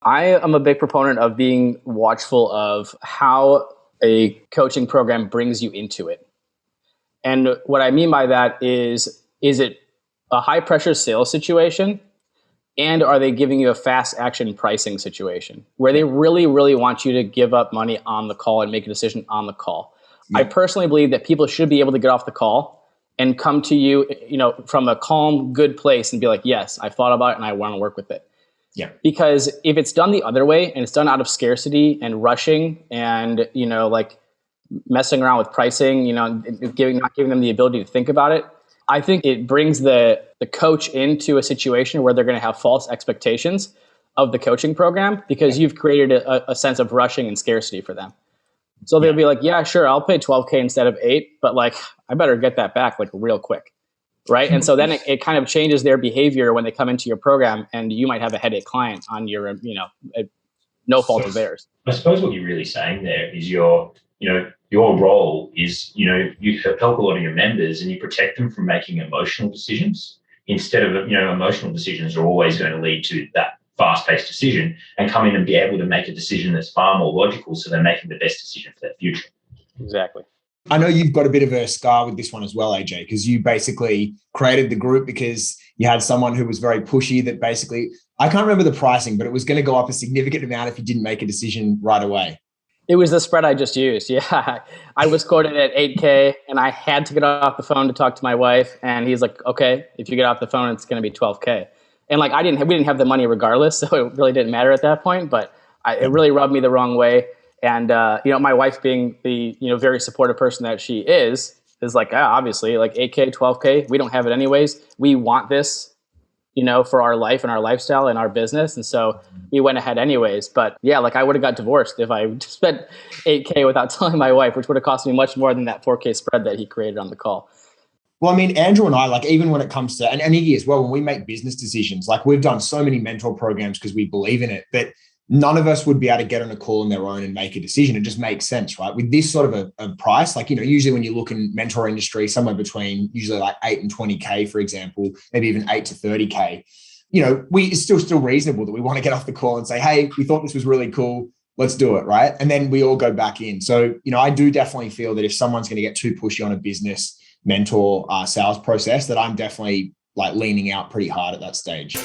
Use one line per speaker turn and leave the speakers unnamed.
I am a big proponent of being watchful of how a coaching program brings you into it. And what I mean by that is it a high pressure sales situation? And are they giving you a fast action pricing situation where they really, really want you to give up money on the call and make a decision on the call? Yeah. I personally believe that people should be able to get off the call and come to you, from a calm, good place and be like, yes, I thought about it and I want to work with it.
Yeah.
Because if it's done the other way and it's done out of scarcity and rushing and, like messing around with pricing, not giving them the ability to think about it, I think it brings the coach into a situation where they're going to have false expectations of the coaching program because you've created a sense of rushing and scarcity for them. So they'll be like, yeah, sure, I'll pay $12K instead of $8, but I better get that back real quick. Right. And so then it kind of changes their behavior when they come into your program, and you might have a headache client on your, no fault of theirs.
I suppose what you're really saying there is your role is, you help a lot of your members and you protect them from making emotional decisions instead of, emotional decisions are always going to lead to that fast-paced decision, and come in and be able to make a decision that's far more logical so they're making the best decision for their future.
Exactly.
I know you've got a bit of a scar with this one as well, AJ, because you basically created the group because you had someone who was very pushy that basically, I can't remember the pricing, but it was going to go up a significant amount if you didn't make a decision right away.
It was the spread I just used. Yeah. I was quoted at $8K and I had to get off the phone to talk to my wife. And he's like, okay, if you get off the phone, it's going to be $12K. And we didn't have the money regardless. So it really didn't matter at that point, but it really rubbed me the wrong way. And, my wife being the, very supportive person that she is like, obviously 8K, 12K, we don't have it anyways. We want this, for our life and our lifestyle and our business. And so we went ahead anyways. But yeah, I would have got divorced if I spent 8K without telling my wife, which would have cost me much more than that 4K spread that he created on the call.
Well, I mean, Andrew and I, even when it comes to, and Iggy as well, when we make business decisions, we've done so many mentor programs because we believe in it, but none of us would be able to get on a call on their own and make a decision. It just makes sense, right? With this sort of a price, usually when you look in mentor industry, somewhere between usually 8 and 20K, for example, maybe even 8 to 30K, it's still reasonable that we want to get off the call and say, hey, we thought this was really cool. Let's do it, right? And then we all go back in. So, I do definitely feel that if someone's going to get too pushy on a business mentor sales process, that I'm definitely leaning out pretty hard at that stage.